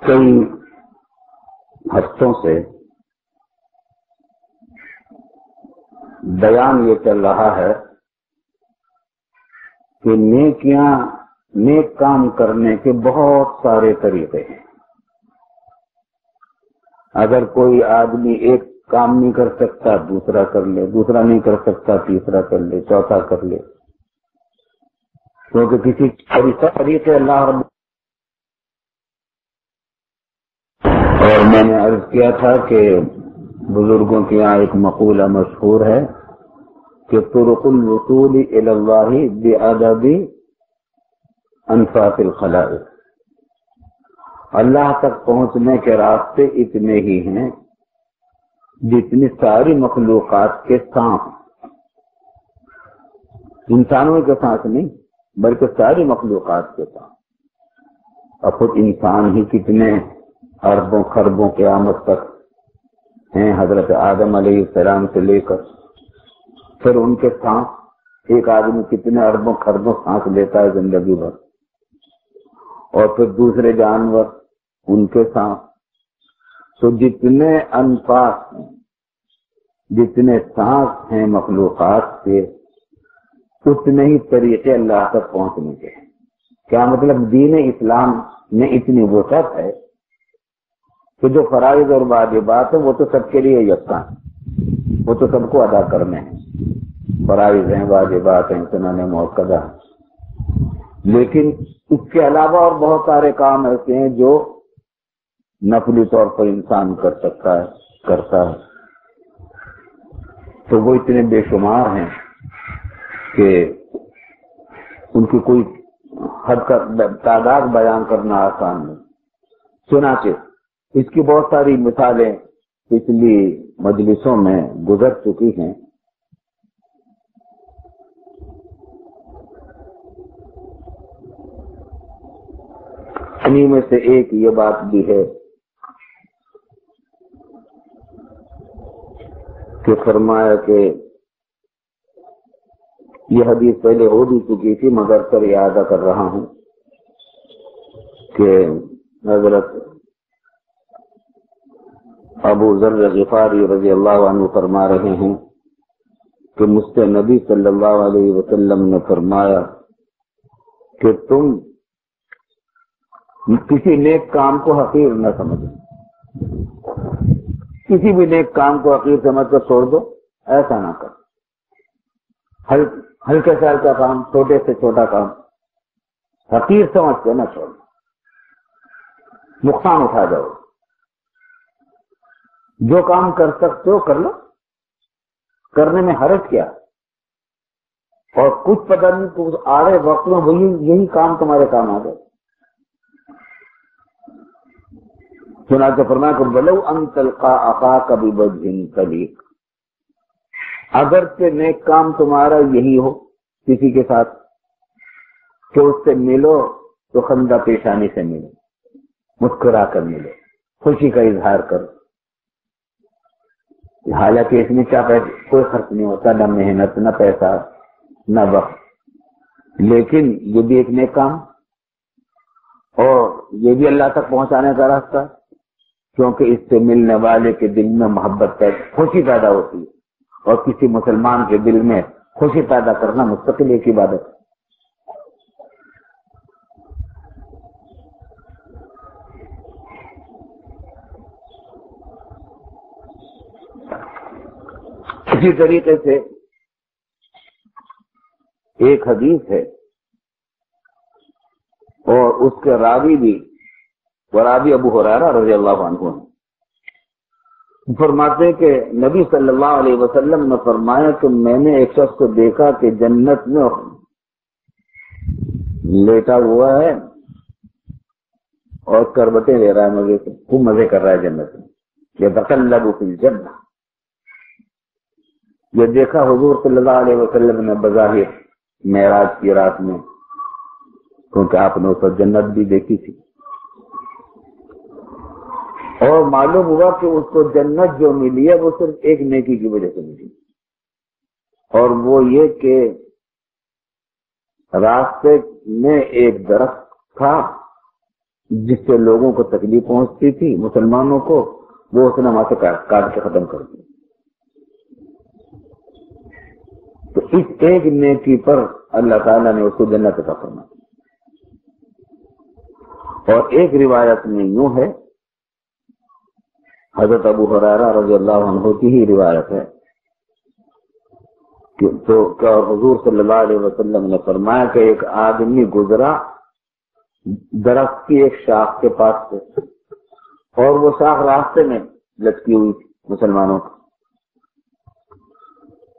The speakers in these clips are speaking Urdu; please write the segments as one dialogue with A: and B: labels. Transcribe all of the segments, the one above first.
A: کئی ہفتوں سے بیان یہ چل رہا ہے کہ نیک کام کرنے کے بہت سارے طریقے ہیں. اگر کوئی آدمی ایک کام نہیں کر سکتا دوسرا کر لے، دوسرا نہیں کر سکتا تیسرا کر لے، چوتھا کر لے، کیونکہ کسی طریقے اللہ رب. اور میں نے عرض کیا تھا کہ بزرگوں کے یہاں ایک مقولہ مشہور ہے کہ طرق الوصول الی اللہ بعدد انفاس الخلائق. اللہ تک پہنچنے کے راستے اتنے ہی ہیں جتنی ساری مخلوقات کے سانس. انسانوں کے سانس نہیں بلکہ ساری مخلوقات کے سانس. اور خود انسان ہی کتنے اربوں خربوں قیامت تک ہیں، حضرت آدم علیہ السلام سے لے کر پھر ان کے سانس. ایک آدمی کتنے اربوں خربوں سانس لیتا ہے زندگی بھر، اور پھر دوسرے جانور ان کے سانس. تو جتنے انفاس ہیں، جتنے سانس ہیں مخلوقات کے، اتنے ہی طریقے اللہ تک پہنچنے کے ہیں. کیا مطلب؟ دین اسلام میں اتنی وسعت ہے کہ جو فرائض اور واجبات ہیں وہ تو سب کے لیے یکساں ہیں، وہ تو سب کو ادا کرنے ہیں. فرائض ہیں، واجبات ہیں، سنن مؤکدہ ہیں. لیکن اس کے علاوہ اور بہت سارے کام ایسے ہیں جو نفلی طور پر انسان کر سکتا ہے، کرتا ہے. تو وہ اتنے بے شمار ہیں کہ ان کی کوئی حد کا تعداد بیان کرنا آسان نہیں. چنانچہ اس کی بہت ساری مثالیں پچھلی مجلسوں میں گزر چکی ہیں. انہی میں سے ایک یہ بات بھی ہے کہ فرمایا کہ یہ حدیث پہلے ہو بھی چکی تھی مگر سر یاد کر رہا ہوں کہ حضرت ابو ذر غفاری رضی اللہ عنہ فرما رہے ہیں کہ مجھ سے نبی صلی اللہ علیہ وسلم نے فرمایا کہ تم کسی نیک کام کو حقیر نہ سمجھو، کسی بھی نیک کام کو حقیر سمجھ کر چھوڑ دو، ایسا نہ کر. ہلکے سے ہلکا کام، چھوٹے سے چھوٹا کام حقیر سمجھ کے نہ چھوڑ دو، نقصان اٹھا جاؤ. جو کام کر سکتے ہو کر لو، کرنے میں حرج کیا. اور کچھ پتہ نہیں تو آڑے وقت میں یہی کام تمہارے کام آ جائے. چنانچہ فرمایا کہ بلو ان تلقا اخاک بوجہ طلیق، اگر کہ نیک کام تمہارا یہی ہو کسی کے ساتھ کہ اس سے ملو تو خندہ پیشانی سے ملو، مسکرا کر ملو، خوشی کا اظہار کرو. حالانکہ اس میں کیا کوئی خرچ نہیں ہوتا، نہ محنت، نہ پیسہ، نہ وقت. لیکن یہ بھی ایک نیک کام اور یہ بھی اللہ تک پہنچانے کا راستہ، کیونکہ اس سے ملنے والے کے دل میں محبت خوشی پیدا ہوتی ہے. اور کسی مسلمان کے دل میں خوشی پیدا کرنا مستقل ایک عبادت ہے. اسی طریقے سے ایک حدیث ہے اور اس کے راوی بھی راوی ابو ہریرہ رضی اللہ عنہ ہیں. فرماتے ہیں کہ نبی صلی اللہ علیہ وسلم نے فرمایا کہ میں نے ایک شخص کو دیکھا کہ جنت میں لیٹا ہوا ہے اور کربٹیں لے رہا ہے، مزے سے خوب مزے کر رہا ہے جنت میں. یتقلب فی الجنہ، یہ دیکھا حضور صلی اللہ علیہ وسلم نے بظاہر معراج کی رات میں، کیونکہ آپ نے اس وقت جنت بھی دیکھی تھی. اور معلوم ہوا کہ اس کو جنت جو ملی ہے وہ صرف ایک نیکی کی وجہ سے ملی، اور وہ یہ کہ راستے میں ایک درخت تھا جس سے لوگوں کو تکلیف پہنچتی تھی مسلمانوں کو، وہ اس نے وہاں سے کاٹ کے ختم کر دیا۔ تو اس ایک نیکی پر اللہ تعالیٰ نے اس کو جنت عطا فرمائی۔ اور ایک روایت میں یوں ہے، حضرت ابو ہریرہ رضی اللہ عنہ کی ہی روایت ہے کہ تو کیا حضور صلی اللہ علیہ وسلم نے فرمایا کہ ایک آدمی گزرا درخت کی ایک شاخ کے پاس سے، اور وہ شاخ راستے میں لٹکی ہوئی تھی مسلمانوں کی،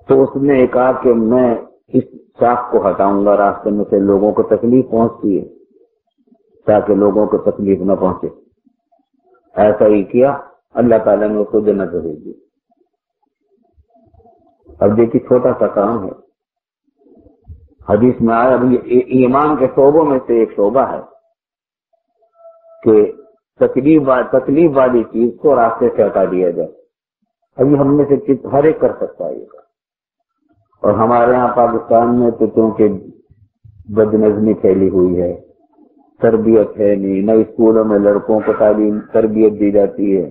A: تو اس نے کہا کہ میں اس شاخ کو ہٹاؤں گا راستے میں سے، لوگوں کو تکلیف پہنچتی ہے تاکہ لوگوں کو تکلیف نہ پہنچے۔ ایسا ہی کیا، اللہ تعالیٰ نے اس کو جنت بھیج دی۔ اب دیکھیے چھوٹا سا کام ہے، حدیث میں آیا ایمان کے شعبوں میں سے ایک شعبہ ہے کہ تکلیف والی چیز کو راستے سے ہٹا دیا جائے۔ ابھی ہم میں سے ہر ایک کر سکتا ہے یہ، اور ہمارے یہاں پاکستان میں تو کیونکہ بدنظمی پھیلی ہوئی ہے، تربیت ہے نہیں، نہ اسکولوں میں لڑکوں کو تربیت دی جاتی ہے،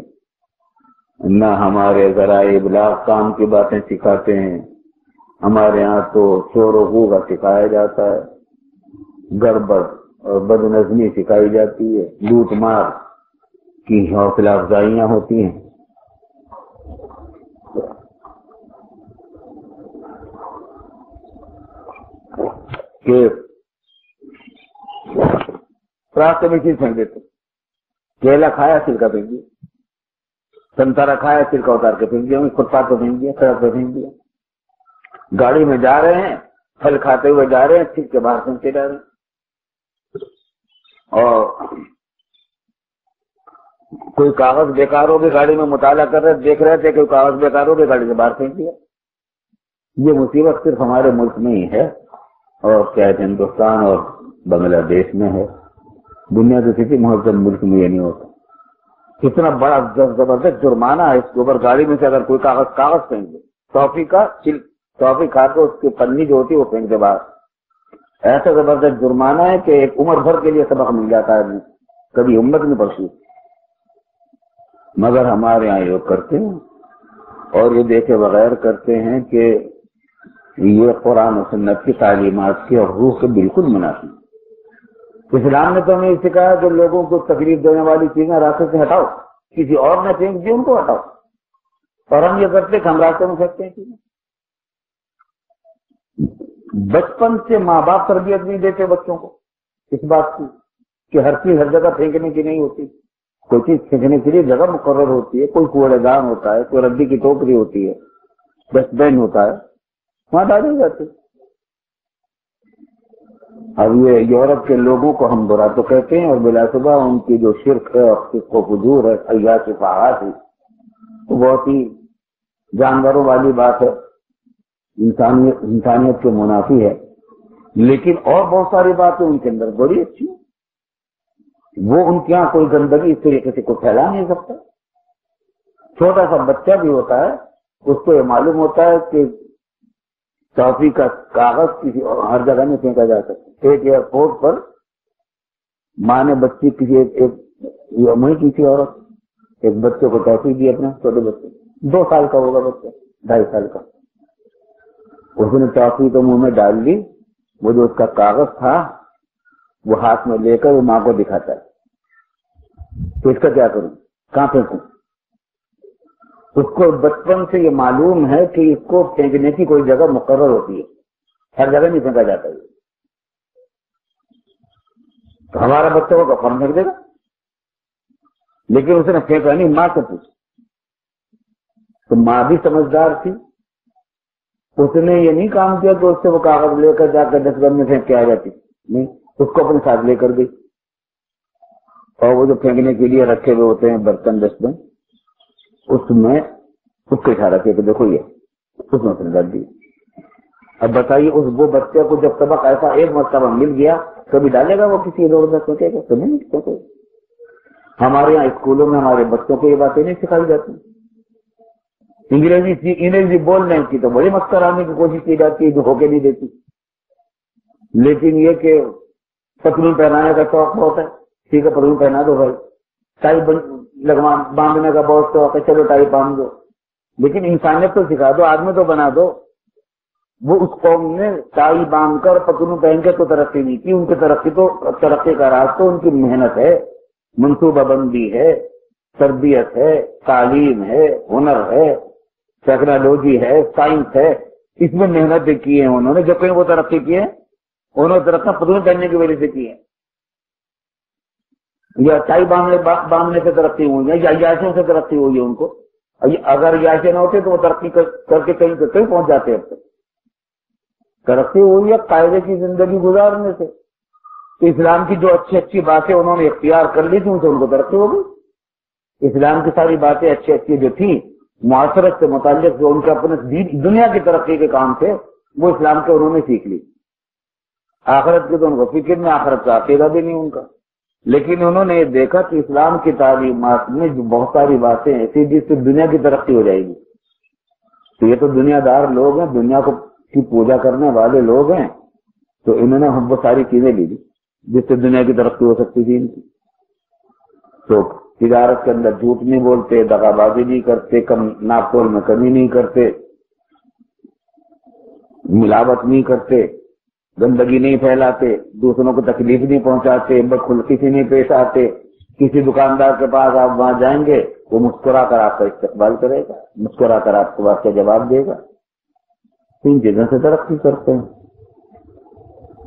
A: نہ ہمارے ذرائع ابلاغ کام کی باتیں سکھاتے ہیں، ہمارے ہاں تو شور و غوغا سکھایا جاتا ہے، گڑبڑ اور بدنظمی سکھائی جاتی ہے، لوٹ مار کی حوصلہ افزائیاں ہوتی ہیں۔ کہ راستے میں چیز پھینک دیتے، کیلا کھایا سرکہ پھینک دیا، سنترا کھایا سرکہ اتار کے پھینک دیا، فٹ پاتھ پہ پھینک دیا، سڑک پہ پھینک دیا، گاڑی میں جا رہے ہیں پھل کھاتے ہوئے جا رہے ہیں، چھپ کے باہر پھینکتے جا رہے ہیں، اور کوئی کاغذ بیکار ہو گئے گاڑی میں مطالعہ کر رہے دیکھ رہے تھے کہ کاغذ بیکار ہو گئے گاڑی سے باہر پھینک دیا۔ یہ مصیبت صرف ہمارے ملک میں ہی ہے، اور کیا ہندوستان اور بنگلہ دیش میں ہے، دنیا کے کسی مہذب ملک میں یہ نہیں ہوتا۔ کتنا بڑا زبردست جرمانہ ہے اس کے اوپر، گاڑی میں سے اگر کوئی کاغذ پھینک دے، ٹافی کھا کے اس کی پنی جو ہوتی ہے وہ پھینک دے باہر، ایسا زبردست جرمانہ ہے کہ ایک عمر بھر کے لیے سبق مل جاتا ہے، کبھی ہمت نہیں پڑتی۔ مگر ہمارے یہاں یہ کرتے ہیں اور یہ دیکھے بغیر کرتے ہیں کہ یہ قرآن و سنت کی تعلیمات کی اور روح سے بالکل منافی۔ اسلام نے تو ہمیں سکھایا کہ لوگوں کو تکلیف دینے والی چیزیں راستے سے ہٹاؤ، کسی اور نے پھینک دی ان کو ہٹاؤ، اور ہم یہ کرتے کہ ہم راستے میں پھینکتے ہیں چیزیں۔ بچپن سے ماں باپ تربیت نہیں دیتے بچوں کو اس بات کی کہ ہر چیز ہر جگہ پھینکنے کی نہیں ہوتی، کوئی چیز پھینکنے کے لیے جگہ مقرر ہوتی ہے، کوئی کوڑے دان ہوتا ہے، کوئی ردی کی ٹوکری ہوتی ہے، ڈسٹ بین ہوتا ہے، وہاں ڈالی جاتی۔ اب یہ یورپ کے لوگوں کو ہم برا تو کہتے ہیں، اور بلا شبہ ان کی جو شرک ہے اور فسق و فجور ہے، عیاش فحاشی ہے، وہ بہت ہی جانوروں والی بات ہے، انسانیت کے منافی ہے۔ لیکن اور بہت ساری باتیں ان کے اندر بڑی اچھی ہیں، وہ ان کے یہاں کوئی گندگی اس طریقے سے کوئی پھیلا نہیں سکتا۔ چھوٹا سا بچہ بھی ہوتا ہے، اس کو یہ معلوم ہوتا ہے کہ ٹافی کا کاغذ کسی اور ہر جگہ نہیں پھینکا جا سکتا۔ ایک ایئرپورٹ پر ماں نے بچی کسی عورت ایک بچے کو ٹافی دی، اپنے چھوٹے بچے 2 سال کا ہوگا بچہ، 2.5 سال کا، اس نے ٹافی تو منہ میں ڈال دی، وہ جو اس کا کاغذ تھا وہ ہاتھ میں لے کر وہ ماں کو دکھاتا ہے، تو اس کا کیا کروں، کہاں پھینکوں؟ اس کو بچپن سے یہ معلوم ہے کہ اس کو پھینکنے کی کوئی جگہ مقرر ہوتی ہے، ہر جگہ نہیں پھینکا جاتا ہے۔ تو ہمارا بچہ کو کفن پھینک دے گا، لیکن اس نے پھینکا نہیں، ماں سے پوچھ، تو ماں بھی سمجھدار تھی، اس نے یہ نہیں کام کیا کہ اس سے وہ کاغذ لے کر جا کر ڈسٹ بن میں پھینک کے آ جاتی، نہیں، اس کو اپنے ساتھ لے کر گئی، اور وہ جو پھینکنے کے لیے رکھے ہوئے ہوتے ہیں برتن ڈسٹ بن، اس میں اس کو اشارہ کیا کہ دیکھو یہ، اس نے ڈال دی۔ اب بتائیے وہ بچے کو جب سبق ایسا ایک مرتبہ مل گیا، کبھی ڈالے گا وہ کسی ادھر ادھر سوچے گا تو نہیں۔ ہمارے یہاں اسکولوں میں ہمارے بچوں کو یہ باتیں نہیں سکھائی جاتی۔ انگریزی بولنے کی تو بڑی مسکرانے کی کوشش کی جاتی ہے جو ہو کے نہیں دیتی، لیکن یہ کہ پتلون پہنانے کا شوق ہوتا ہے، ٹھیک ہے پتلون پہنا دو بھائی، ٹائی باندھنے کا بہت شوق ہے، چلو ٹائی باندھ دو، لیکن انسانیت تو سکھا دو، آدمی تو بنا دو۔ وہ اس قوم نے ٹائی باندھ کر پتلون پہن کے تو ترقی نہیں کی، ان کی ترقی کا راز تو ان کی محنت ہے، منصوبہ بندی ہے، تربیت ہے، تعلیم ہے، ہنر ہے، ٹیکنالوجی ہے، سائنس ہے، اس میں محنت کی ہے انہوں نے۔ جب کہیں وہ ترقی کی ہے، انہوں نے ترقی پتلون پہننے کی وجہ سے کی ہے، یا ٹائی باندھنے سے ترقی ہوئی ہے، یا عیاشیوں سے ترقی ہوئی ہے ان کو۔ اگر عیاشی نہ ہوتے تو وہ ترقی کر کے کہیں پہنچ جاتے اب تک۔ ترقی ہوئی ہے قاعدے کی زندگی گزارنے سے۔ تو اسلام کی جو اچھی اچھی باتیں انہوں نے اختیار کر لی تھی، ان سے ان کو ترقی ہو گئی۔ اسلام کی ساری باتیں اچھی اچھی جو تھیں معاشرت سے متعلق، جو ان کے اپنے دنیا کی ترقی کے کام تھے، وہ اسلام کے انہوں نے سیکھ لی۔ آخرت کی تو ان کو فکر میں، آخرت کا عقیدہ بھی نہیں ان کا، لیکن انہوں نے یہ دیکھا کہ اسلام کی تعلیمات میں جو بہت ساری باتیں ایسی جس سے دنیا کی ترقی ہو جائے گی۔ تو یہ تو دنیا دار لوگ ہیں، دنیا کی پوجا کرنے والے لوگ ہیں، تو انہوں نے ہم وہ ساری چیزیں لی جس سے دنیا کی ترقی ہو سکتی تھی ان کی۔ تو تجارت کے اندر جھوٹ نہیں بولتے، دغا بازی نہیں کرتے، ناپ تول میں کمی نہیں کرتے، ملاوٹ نہیں کرتے، گندگی نہیں پھیلاتے، دوسروں کو تکلیف نہیں پہنچاتے، بدخلقی سے نہیں پیش آتے۔ کسی دکاندار کے پاس آپ وہاں جائیں گے، وہ مسکرا کر آپ کا استقبال کرے گا، مسکرا کر آپ کو بات کا جواب دے گا۔ ان چیزوں سے ترقی کرتے ہیں۔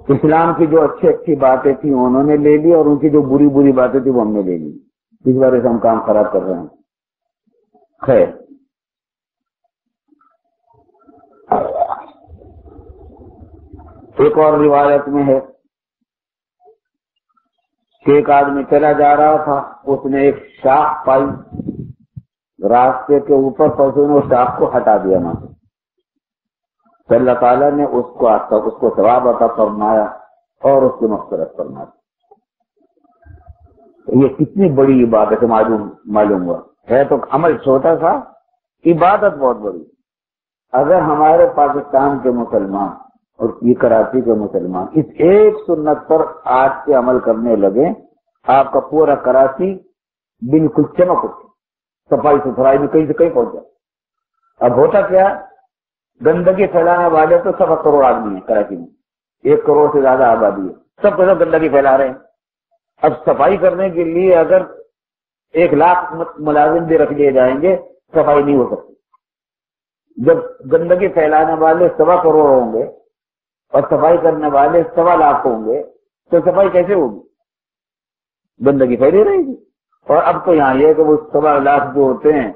A: اسلام کی جو اچھی اچھی باتیں تھیں انہوں نے لے لی، اور ان کی جو بری بری باتیں تھیں وہ ہم نے لے لی۔ اس بارے سے ہم کام خراب کر رہے ہیں۔ خیر، ایک اور روایت میں ہے کہ ایک آدمی چلا جا رہا تھا، اس نے ایک شاخ پائی راستے کے اوپر، پر اس نے اس شاخ کو ہٹا دیا وہاں سے۔ تو اللہ تعالیٰ نے اس کو ثواب عطا فرمایا اور اس کی مغفرت فرمائی۔ یہ کتنی بڑی عبادت معلوم ہوا ہے، تو عمل چھوٹا سا، عبادت بہت بڑی۔ اگر ہمارے پاکستان کے مسلمان اور یہ کراچی کے مسلمان اس ایک سنت پر آج سے عمل کرنے لگے، آپ کا پورا کراچی بالکل چمک اٹھے، صفائی ستھرائی میں کہیں سے کہیں پہنچ جائے۔ اب ہوتا کیا، گندگی پھیلانے والے تو 1.25 کروڑ آدمی ہیں کراچی میں، 1 کروڑ سے زیادہ آبادی ہے، سب کو سب گندگی پھیلا رہے ہیں۔ اب صفائی کرنے کے لیے اگر 1 لاکھ ملازم بھی رکھ لیے جائیں گے، صفائی نہیں ہو سکتی۔ جب گندگی پھیلانے والے 1.25 کروڑ ہوں گے اور صفائی کرنے والے 1.25 لاکھ ہوں گے، تو صفائی کیسے ہوگی؟ گندگی پھیلی رہے گی۔ اور اب تو یہاں یہ ہے کہ وہ 1.25 لاکھ جو ہوتے ہیں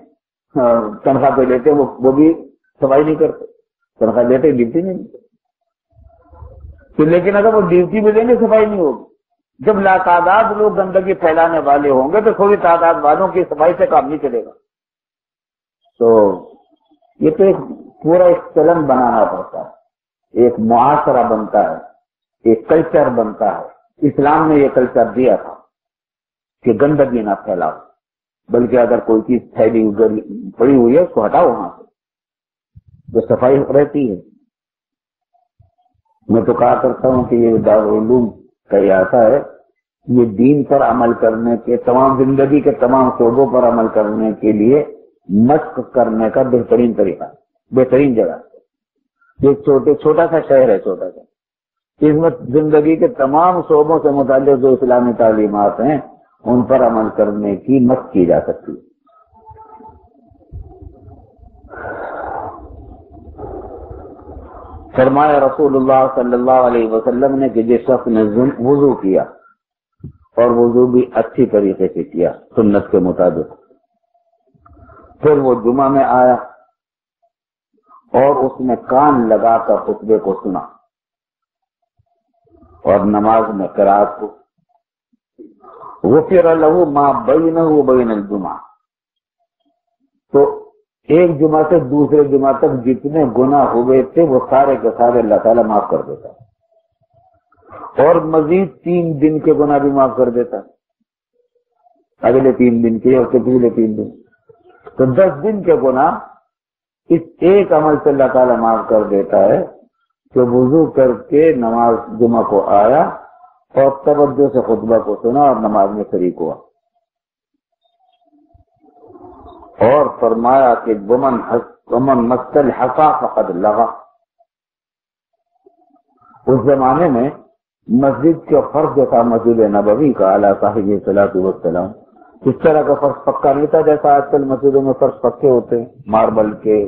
A: تنخواہ پہ لیتے ہیں، وہ بھی صفائی نہیں کرتے، تنخواہ لیتے ڈیوٹی نہیں لیتے۔ تو لیکن اگر وہ ڈیوٹی بھی لیں گے، صفائی نہیں ہوگی۔ جب لاتعداد لوگ گندگی پھیلانے والے ہوں گے تو تھوڑی تعداد والوں کی صفائی سے کام نہیں چلے گا۔ تو یہ تو ایک پورا ایک چلن بنانا پڑتا ہے، ایک معاشرہ بنتا ہے، ایک کلچر بنتا ہے۔ اسلام نے یہ کلچر دیا تھا کہ گندگی نہ پھیلاؤ، بلکہ اگر کوئی چیز پھیلی پڑی ہوئی ہے اس کو ہٹاؤ وہاں سے، جو صفائی رہتی ہے۔ میں تو کہا کرتا ہوں کہ یہ دارالعلوم کا ایسا ہے، یہ دین پر عمل کرنے کے، تمام زندگی کے تمام شعبوں پر عمل کرنے کے لیے مشق کرنے کا بہترین طریقہ، بہترین جگہ۔ یہ چھوٹا سا شہر ہے، چھوٹا سا، اس میں زندگی کے تمام شعبوں سے متعلق جو اسلامی تعلیمات ہیں ان پر عمل کرنے کی مشق کی جا سکتی ہے۔ فرمایا رسول اللہ صلی اللہ علیہ وسلم نے کہ جس شخص نے وضو کیا اور وضو بھی اچھی طریقے سے کیا سنت کے مطابق، پھر وہ جمعہ میں آیا اور اس نے کان لگا کر خطبے کو سنا اور نماز میں قرات کو، غفر له ما بینہ وبین الجمعہ، تو ایک جمعہ سے دوسرے جمعہ تک جتنے گناہ ہوئے تھے وہ سارے کے سارے اللہ تعالیٰ معاف کر دیتا ہے، اور مزید 3 دن کے گناہ بھی معاف کر دیتا ہے، اگلے 3 دن کے اور پچھلے 3 دن، تو 10 دن کے گناہ اس ایک عمل سے اللہ تعالیٰ معاف کر دیتا ہے کہ وضو کر کے نماز جمعہ کو آیا اور توجہ سے خطبہ کو سنا اور نماز میں شریک ہوا، اور فرمایا کہ ومن مس الحصى فقد لغا۔ اس زمانے میں مسجد کا فرش جو تھا مسجد نبوی کا علی صاحب الصلاۃ والسلام، اس طرح کا فرش پکا نہیں تھا جیسا آج کل مسجدوں میں فرش پکے ہوتے ہیں ماربل کے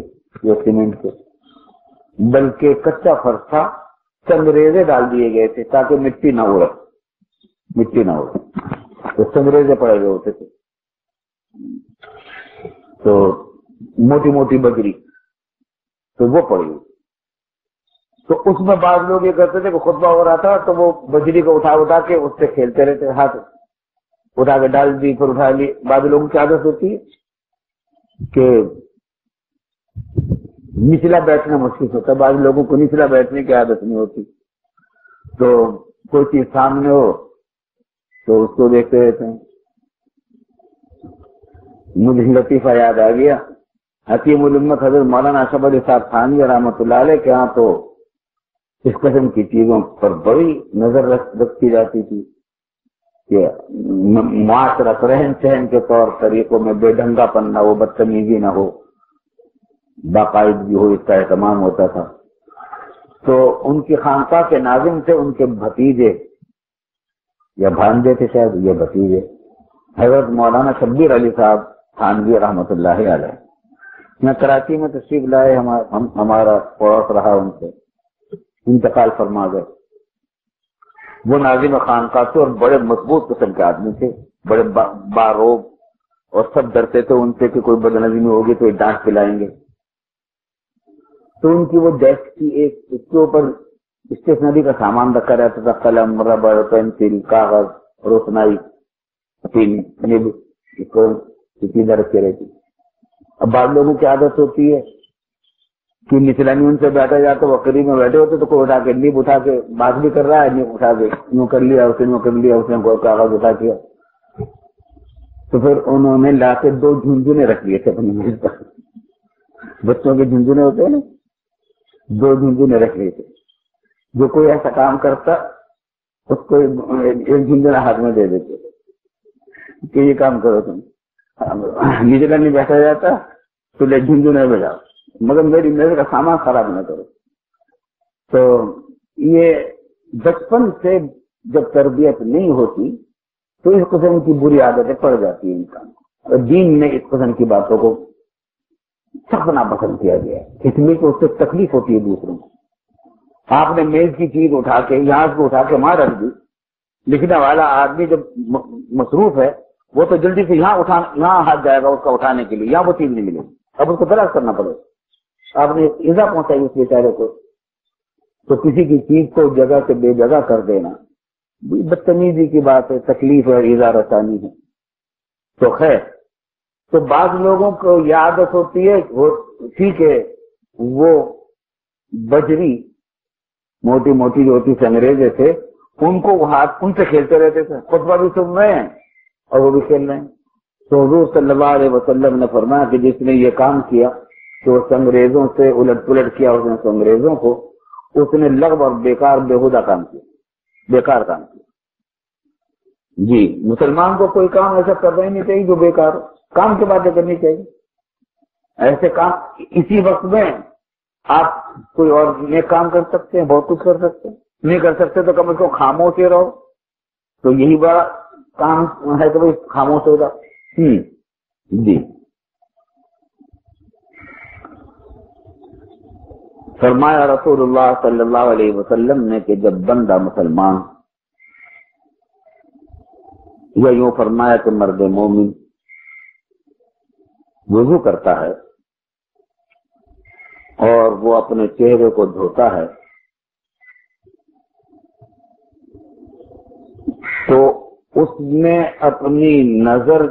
A: یا سیمنٹ کے، بلکہ کچا فرش تھا، سنگریزے ڈال دیے گئے تھے تاکہ مٹی نہ اڑے، تو سنگریزے پڑے ہوئے ہوتے تھے، تو موٹی موٹی بجری تو وہ پڑی ہوئی، تو اس میں بعض لوگ یہ کرتے تھے کہ خطبہ ہو رہا تھا تو وہ بجری کو اٹھا کے اس سے کھیلتے رہتے، ہاتھ اٹھا کے ڈال دی پھر اٹھا لی۔ بعض لوگوں کی عادت ہوتی ہے کہ نچلا بیٹھنا مشکل ہوتا ہے، بعض لوگوں کو نچلا بیٹھنے کی عادت نہیں ہوتی، تو کوئی چیز سامنے ہو تو اس کو دیکھتے رہتے ہیں۔ مجھے لطیفہ یاد آ گیا، حکیم الامت حضرت مولانا اشرف علی صاحب تھانوی رحمۃ اللہ علیہ کے ہاں تو اس قسم کی چیزوں پر بڑی نظر رکھی جاتی تھی کہ معاشرت رہن سہن کے طور طریقوں میں بے ڈھنگا پن نہ ہو، بدتمیزی نہ ہو، باقاعدگی ہو، اس کا اہتمام ہوتا تھا۔ تو ان کی خانقاہ کے ناظم تھے ان کے بھتیجے یا بھانجے تھے شاید، یہ بھتیجے حضرت مولانا شبیر علی صاحب تھانوی رحمۃ اللہ علیہ، میں کراچی میں تشریف لائے، ہمارا پڑوس رہا، ان سے انتقال فرما گئے۔ وہ ناظم خانقاہ تھے اور بڑے مضبوط قسم کے آدمی تھے، بڑے باروب، اور سب ڈرتے تھے ان سے کہ کوئی بدنظمی ہوگی تو یہ ڈانٹ پلائیں گے۔ تو ان کی وہ ڈیسک کی ایک، اس کے اوپر اسٹیشنری کا سامان رکھا رہتا تھا، قلم، ربڑ، پینسل، کاغذ، روشنائی، چیزیں رکھے رہتی۔ اب بعض لوگوں کی عادت ہوتی ہے کہ نچلانی ان سے بیٹھا جاتا، وہ قریب میں بیٹھے ہوتے تو کوئی اٹھا کے نیب اٹھا کے بات بھی کر رہا ہے، نیب اٹھا کے یوں کر لیا، اس نے کر لیا، اس نے کوئی کاغذ اٹھا کیا، تو پھر انہوں نے لا کے 2 جھنجھنے رکھ لیے تھے اپنی میز پر، بچوں کے جھنجھنے ہوتے ہیں نا، 2 جھنجھنے رکھ لیے تھے، جو کوئی ایسا کام کرتا اس کو ایک جھنجھنا ہاتھ میں دے دیتے کہ یہ کام کرو تم، نیچے کرنے بیٹھا جاتا تو لے جھنجھنے بجاؤ، مگر میری میرے کا سامان خراب نہ کرو۔ تو یہ بچپن سے جب تربیت نہیں ہوتی تو اس قسم کی بری عادتیں پڑ جاتی ہیں انسان کو، اور دین میں اس قسم کی باتوں کو سخت ناپسند کیا گیا ہے، اس لیے کہ اس سے تکلیف ہوتی ہے دوسروں کو۔ آپ نے میز کی چیز اٹھا کے یہاں کو اٹھا کے وہاں رکھ دی، لکھنے والا آدمی جب مصروف ہے وہ تو جلدی سے یہاں ہاتھ جائے گا اس کا اٹھانے کے لیے، یہاں وہ چیز نہیں ملے گی، اب اس کو تلاش کرنا پڑے گا، آپ نے ایزا پہنچائی اس بیچارے کو۔ تو کسی کی چیز کو جگہ سے بے جگہ کر دینا بدتمیزی کی بات ہے، تکلیف ہے، ایزا رسانی ہے۔ تو خیر، تو بعض لوگوں کو یہ عادت ہوتی ہے، وہ ٹھیک ہے، وہ بجری موٹی موٹی جو ہوتی سنگریزے تھے ان کو ہاتھ ان سے کھیلتے رہتے تھے، خطبہ بھی سن رہے ہیں اور وہ بھی کھیل رہے ہیں۔ تو حضور صلی اللہ علیہ وسلم نے فرمایا کہ جس نے یہ کام کیا تو انگریزوں سے الٹ پلٹ کیا، اس نے انگریزوں کو، اس نے لغو اور بیکار بےہودہ کام کیا، بیکار کام کیا۔ جی، مسلمان کو کوئی کام ایسا کرنا ہی نہیں چاہیے جو بیکار ہو، کام کی باتیں کرنی چاہیے۔ ایسے کام اسی وقت میں آپ کوئی اور نیک کام کر سکتے ہیں، بہت کچھ کر سکتے ہیں، نہیں کر سکتے تو کم از کم خاموش ہی رہو، تو یہی بڑا کام ہے کہ بھائی خاموش ہوگا۔ جی، فرمایا رسول اللہ صلی اللہ علیہ وسلم نے کہ جب بندہ مسلمان، یا یوں فرمایا کہ مرد مومن وضو کرتا ہے اور وہ اپنے چہرے کو دھوتا ہے تو اس نے اپنی نظر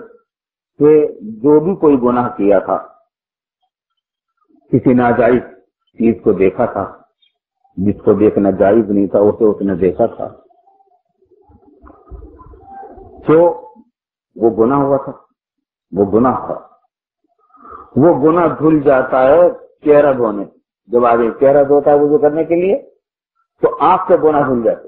A: سے جو بھی کوئی گناہ کیا تھا، کسی ناجائز چیز کو دیکھا تھا جس کو دیکھنا جائز نہیں تھا، اسے اس نے دیکھا تھا، تو وہ گناہ ہوا تھا، وہ گناہ تھا، وہ گناہ دھل جاتا ہے چہرہ دھونے۔ جب آدمی چہرہ دھوتا ہے وضو کرنے کے لیے تو آنکھ سے گناہ دھل جاتے،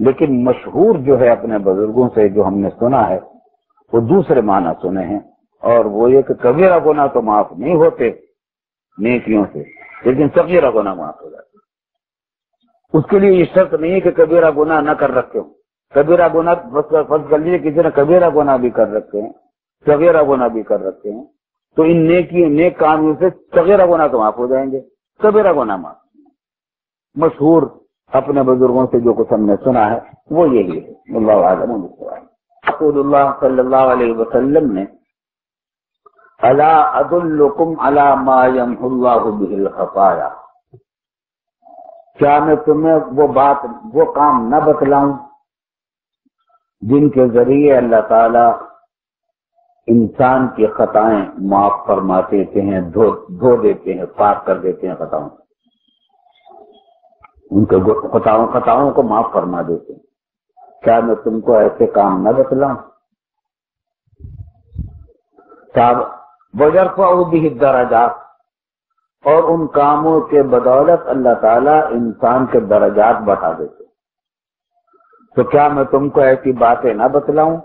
A: لیکن مشہور جو ہے اپنے بزرگوں سے جو ہم نے سنا ہے وہ دوسرے معنی سنے ہیں، اور وہ یہ کہ کبیرہ گناہ تو معاف نہیں ہوتے نیکیوں سے، لیکن صغیرہ گناہ معاف ہو جاتے۔ اس کے لیے یہ شرط نہیں ہے کہ کبیرہ گناہ نہ کر رکھے ہوں، کبیرہ گناہ فرض کر لیجیے کسی نے کبیرہ گناہ بھی کر رکھے ہیں، صغیرہ گناہ بھی کر رکھے ہیں، تو ان نیک کاموں سے صغیرہ گناہ تو معاف ہو جائیں گے، کبیرہ گناہ معاف۔ مشہور اپنے بزرگوں سے جو کچھ ہم نے سنا ہے وہ یہی ہے۔ اللہ عالم رسول اللہ صلی اللہ علیہ وسلم نے الا ادلکم علی ما یمحو اللہ بہ الخطایا، کیا میں تمہیں وہ کام نہ بتلاؤں جن کے ذریعے اللہ تعالی انسان کی خطائیں معاف فرما دیتے ہیں، دھو دیتے ہیں، پاک کر دیتے ہیں خطاؤں، ان کے خطاؤں کو معاف فرما دیتے ہیں۔ کیا میں تم کو ایسے کام نہ بتلاؤں؟ وَيَرْفَعُ بِهِ الدَّرَجَاتِ، اور ان کاموں کے بدولت اللہ تعالیٰ انسان کے درجات بڑھا دیتے۔ تو کیا میں تم کو ایسی باتیں نہ بتلاؤں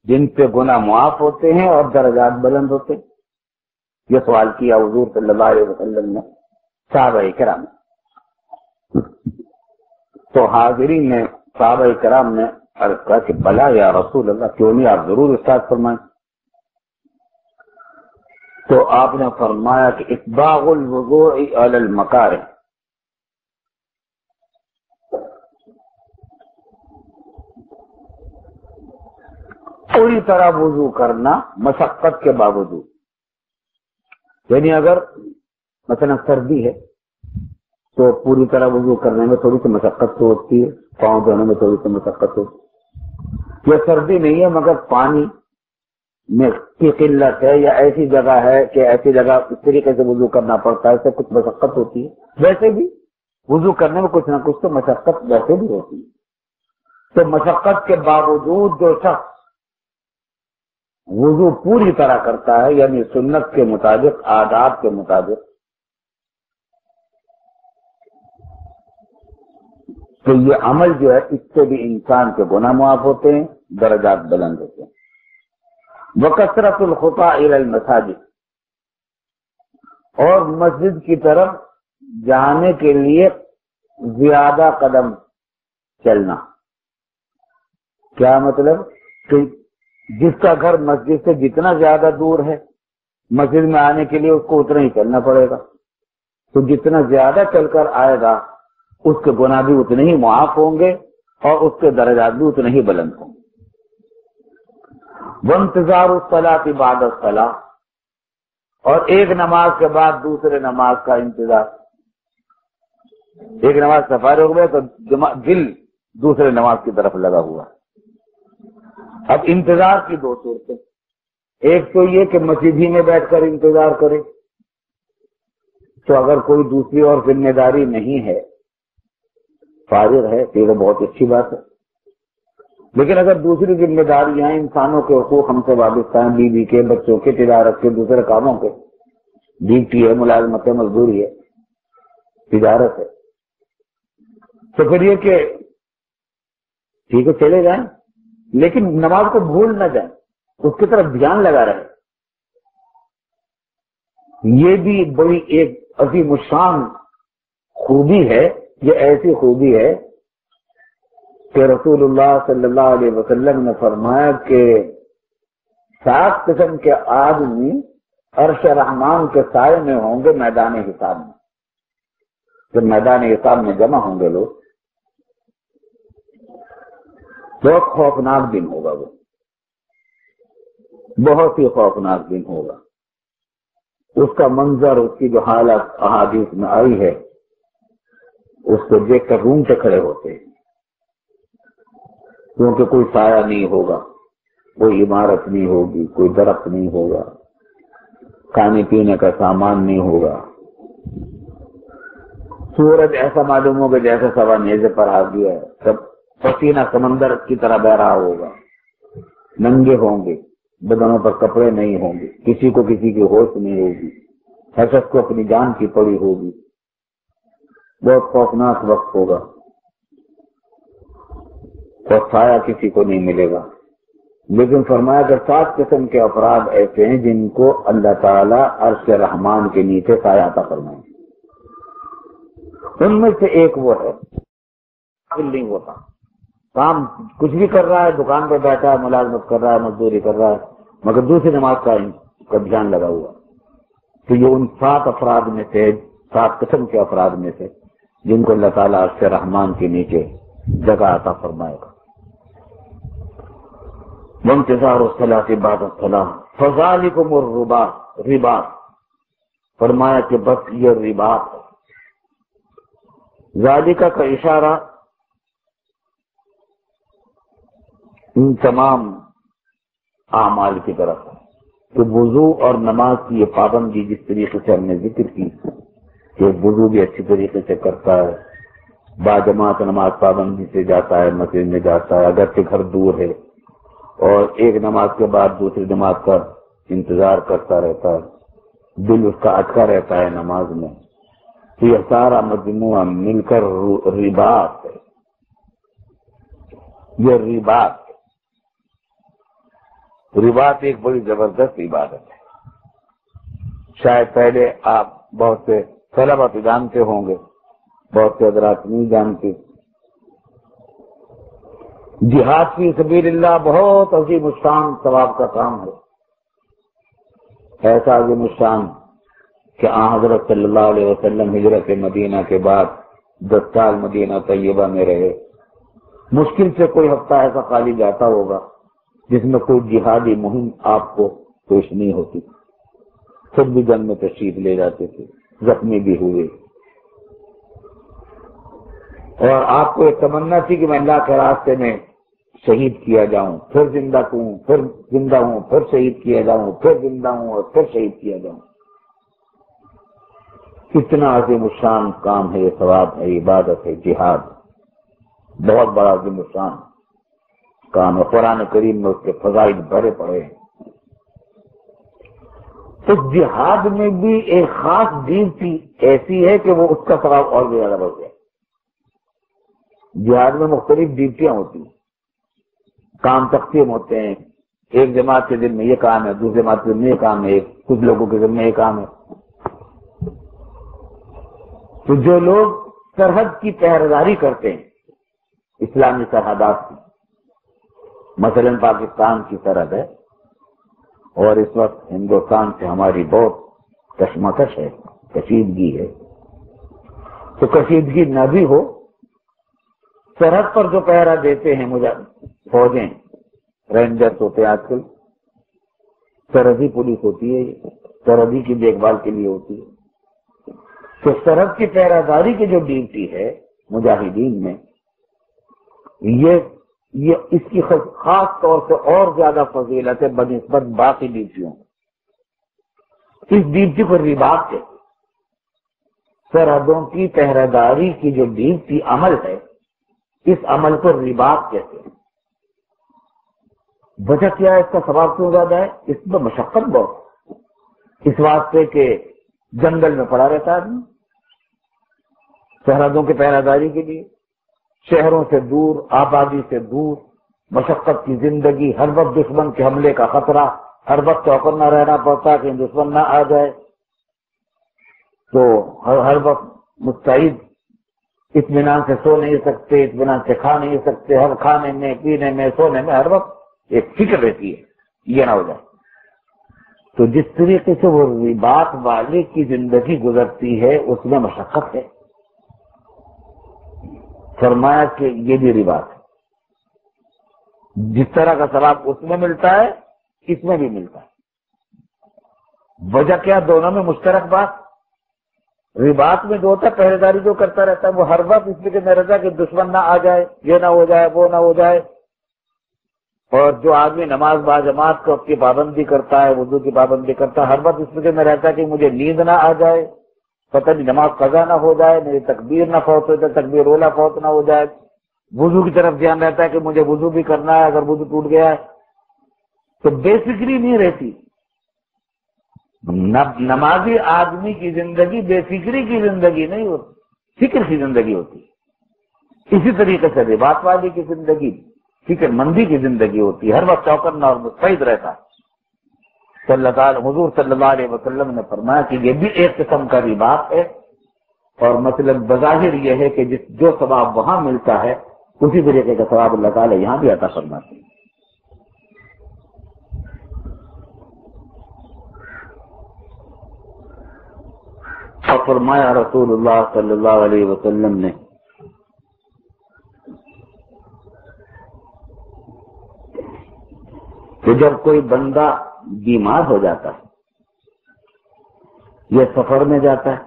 A: جن سے گناہ معاف ہوتے ہیں اور درجات بلند ہوتے ہیں؟ یہ سوال کیا حضور صلی اللہ علیہ وسلم نے صحابہ کرام۔ تو حاضرین نے صحابہ کرام نے عرض کہا کہ بلا یا رسول اللہ، کیوں نہیں، آپ ضرور ارشاد فرمائیں۔ تو آپ نے فرمایا کہ اسباغ الوضوء علی المکارہ، پوری طرح وضو کرنا مشقت کے باوجود، یعنی اگر مثلا سردی ہے تو پوری طرح وضو کرنے میں تھوڑی سی مشقت تو ہوتی ہے، پاؤں دھونے میں تھوڑی سی مشقت ہوتی ہے، یہ سردی نہیں ہے مگر پانی میں کی قلت ہے یا ایسی جگہ ہے کہ ایسی جگہ اس طریقے سے وضو کرنا پڑتا ہے، اس سے کچھ مشقت ہوتی ہے۔ ویسے بھی وضو کرنے میں کچھ نہ کچھ تو مشقت ویسے بھی ہوتی ہے، تو مشقت کے باوجود جو شخص وضو پوری طرح کرتا ہے، یعنی سنت کے مطابق، آداب کے مطابق، تو یہ عمل جو ہے اس سے بھی انسان کے گناہ معاف ہوتے ہیں، درجات بلند ہوتے ہیں۔ وَكَثْرَةُ الْخُطَىٰ إِلَى الْمَسَاجِدِ، اور مسجد کی طرف جانے کے لیے زیادہ قدم چلنا۔ کیا مطلب کہ جس کا گھر مسجد سے جتنا زیادہ دور ہے، مسجد میں آنے کے لیے اس کو اتنا ہی چلنا پڑے گا، تو جتنا زیادہ چل کر آئے گا اس کے گناہ بھی اتنے ہی معاف ہوں گے اور اس کے درجات بھی اتنے ہی بلند ہوں گے۔ وانتظار الصلاۃ بعد الصلاۃ، اور ایک نماز کے بعد دوسرے نماز کا انتظار۔ ایک نماز سے فارغ ہو گئے تو دل دوسرے نماز کی طرف لگا ہوا۔ اب انتظار کی دو صورتیں، ایک تو یہ کہ مسجد ہی میں بیٹھ کر انتظار کرے، تو اگر کوئی دوسری اور ذمہ داری نہیں ہے، فارغ ہے، تو یہ بہت اچھی بات ہے۔ لیکن اگر دوسری ذمہ داریاں، انسانوں کے حقوق ہم سے وابستہ ہیں، بیوی کے، بچوں کے، تجارت کے، دوسرے کاموں کے، ڈیوٹی ہے، ملازمت ہے، مزدوری ہے، تجارت ہے، تو پھر یہ کہ ٹھیک ہے چلے جائیں، لیکن نماز کو بھول نہ جائیں، اس کی طرف دھیان لگا رہے۔ یہ بھی بڑی ایک عظیم الشان خوبی ہے۔ یہ ایسی خوبی ہے کہ رسول اللہ صلی اللہ علیہ وسلم نے فرمایا کہ 7 قسم کے آدمی عرش رحمان کے سائے میں ہوں گے میدان حساب میں۔ جب میدان حساب میں جمع ہوں گے لوگ، بہت خوفناک دن ہوگا، وہ بہت ہی خوفناک دن ہوگا۔ اس کا منظر، اس کی جو حالت احادیث میں آئی ہے، اس کو دیکھ کر رونگٹے کھڑے ہوتے ہیں، کیونکہ کوئی سایہ نہیں ہوگا، کوئی عمارت نہیں ہوگی، کوئی درخت نہیں ہوگا، کھانے پینے کا سامان نہیں ہوگا، سورج ایسا معلوم ہوگا جیسے سوا نیزے پر آ گیا ہے، سب پسینہ سمندر کی طرح بہ رہا ہوگا، ننگے ہوں گے، بدنوں پر کپڑے نہیں ہوں گے، کسی کو کسی کی ہوش نہیں ہوگی، ہر شخص کو اپنی جان کی پڑی ہوگی، بہت خوفناک وقت ہوگا۔ اور سایہ کسی کو نہیں ملے گا. لیکن فرمایا کہ 7 قسم کے افراد ایسے ہیں جن کو اللہ تعالیٰ عرش رحمان کے نیچے سایہ عطا فرمائے. ان میں سے ایک وہ ہے نہیں ہوتا، کام کچھ بھی کر رہا ہے، دکان پہ بیٹھا ہے، ملازمت کر رہا ہے، مزدوری کر رہا ہے، مگر دوسری نماز کا دھیان لگا ہوا. تو یہ ان 7 افراد میں سے، 7 قسم کے افراد میں سے جن کو اللہ تعالیٰ عرش رحمان کے نیچے جگہ عطا فرمائے گا. وانتظار الصلاۃ بعد الصلاۃ فذلکم الرباط، رباط فرمایا کہ بس یہ رباط ہے. ذالکہ کا اشارہ ان تمام اعمال کی طرف ہے کہ وضو اور نماز کی یہ پابندی جس طریقے سے ہم نے ذکر کی کہ وضو بھی اچھی طریقے سے کرتا ہے، باجماعت نماز پابندی سے جاتا ہے، مسجد میں جاتا ہے اگرچہ گھر دور ہے، اور ایک نماز کے بعد دوسری نماز کا انتظار کرتا رہتا ہے، دل اس کا اٹکا رہتا ہے نماز میں. تو یہ سارا مجموعہ مل کر رباط ہے. یہ رباط ایک بڑی زبردست عبادت ہے. شاید پہلے آپ بہت سے طلبہ تو جانتے ہوں گے، بہت سے حضرات نہیں جانتے. جہاد فی سبیل اللہ بہت عظیم الشان ثواب کا کام ہے. ایسا عظیم الشان کہ حضرت صلی اللہ علیہ وسلم ہجرت مدینہ کے بعد 10 سال مدینہ طیبہ میں رہے. مشکل سے کوئی ہفتہ ایسا خالی جاتا ہوگا جس میں کوئی جہادی مہم آپ کو پیش نہیں ہوتی. خود بھی جنگ میں تشریف لے جاتے تھے، زخمی بھی ہوئے، اور آپ کو ایک تمنا تھی کہ میں اللہ کے راستے میں شہید کیا جاؤں، پھر زندہ ہوں، پھر زندہ ہوں، پھر شہید کیا جاؤں، پھر زندہ ہوں اور پھر شہید کیا جاؤں. کتنا عظیم الشان کام ہے، یہ ثواب ہے، عبادت ہے جہاد. بہت بڑا عظیم الشان کام ہے. قرآن کریم میں اس کے فضائل بھرے پڑے ہیں. تو جہاد میں بھی ایک خاص ڈیوٹی ایسی ہے کہ وہ اس کا ثواب اور بھی زیادہ بڑھ گیا. جہاد میں مختلف ڈیوٹیاں ہوتی ہیں، کام تقسیم ہوتے ہیں. ایک جماعت کے دن میں یہ کام ہے، دوسری جماعت کے دن میں یہ کام ہے، کچھ لوگوں کے دن میں یہ کام ہے. تو جو لوگ سرحد کی پہرےداری کرتے ہیں، اسلامی سرحدات کی، مثلا پاکستان کی سرحد ہے اور اس وقت ہندوستان سے ہماری بہت کشمکش ہے، کشیدگی ہے. تو کشیدگی نہ بھی ہو، سرحد پر جو پہرا دیتے ہیں فوجیں، رینجرز ہوتے ہیں، آج کل سرحدی پولیس ہوتی ہے، سرحدی کی دیکھ بھال کے لیے ہوتی ہے. تو سرحد کی پہراداری کی جو ڈیوٹی ہے مجاہدین میں، یہ اس کی خاص طور سے اور زیادہ فضیلت ہے بنسبت باقی ڈیوٹیوں. اس ڈیوٹی کو رباط کہتے ہیں. سرحدوں کی پہراداری کی جو ڈیوٹی عمل ہے، اس عمل کو رباط کہتے ہیں. وجہ کیا ہے؟ اس کا ثواب کیوں زیادہ ہے؟ اس میں مشقت بہت، اس واسطے کہ جنگل میں پڑا رہتا آدمی سرحدوں کی پہراداری کے لیے، شہروں سے دور، آبادی سے دور، مشقت کی زندگی، ہر وقت دشمن کے حملے کا خطرہ، ہر وقت چوکنا رہنا پڑتا کہ دشمن نہ آ جائے. تو ہر وقت مستعد، اطمینان سے سو نہیں سکتے، اطمینان سے کھا نہیں سکتے، ہر کھانے میں، پینے میں، سونے میں ہر وقت ایک فکر رہتی ہے یہ نہ ہو جائے. تو جس طریقے سے وہ رباط والے کی زندگی گزرتی ہے اس میں مشقت ہے. فرمایا کہ یہ بھی رباط ہے. جس طرح کا ثواب اس میں ملتا ہے اس میں بھی ملتا ہے. وجہ کیا؟ دونوں میں مشترک بات. رباط میں جو ہوتا ہے پہرے داری جو کرتا رہتا ہے وہ ہر وقت اس لیے میں رہتا کہ دشمن نہ آ جائے، یہ نہ ہو جائے، وہ نہ ہو جائے. اور جو آدمی نماز باجماعت کو کی پابندی کرتا ہے، وضو کی پابندی کرتا ہے، ہر وقت اس فکر میں رہتا ہے کہ مجھے نیند نہ آ جائے، پتہ نہیں نماز قضا نہ ہو جائے، میری تکبیر نہ فوت ہو جائے، تکبیر اولا فوت نہ ہو جائے. وضو کی طرف دھیان رہتا ہے کہ مجھے وضو بھی کرنا ہے، اگر وضو ٹوٹ گیا ہے تو بے فکری نہیں رہتی. نمازی آدمی کی زندگی بے فکری کی زندگی نہیں ہوتی، فکر کی زندگی ہوتی. اسی طریقے سے رباط والی کی زندگی فکر مندی کی زندگی ہوتی ہے، ہر وقت چوکنا اور مستعد رہتا ہے۔ حضور صلی اللہ علیہ وسلم نے فرمایا کہ یہ بھی ایک قسم کا رباط ہے، اور مطلب بظاہر یہ ہے کہ جو ثواب وہاں ملتا ہے اسی طریقے کا ثواب اللہ تعالیٰ یہاں بھی عطا فرماتے ہیں۔ اور فرمایا رسول اللہ صلی اللہ علیہ وسلم نے کہ جب کوئی بندہ بیمار ہو جاتا ہے یا سفر میں جاتا ہے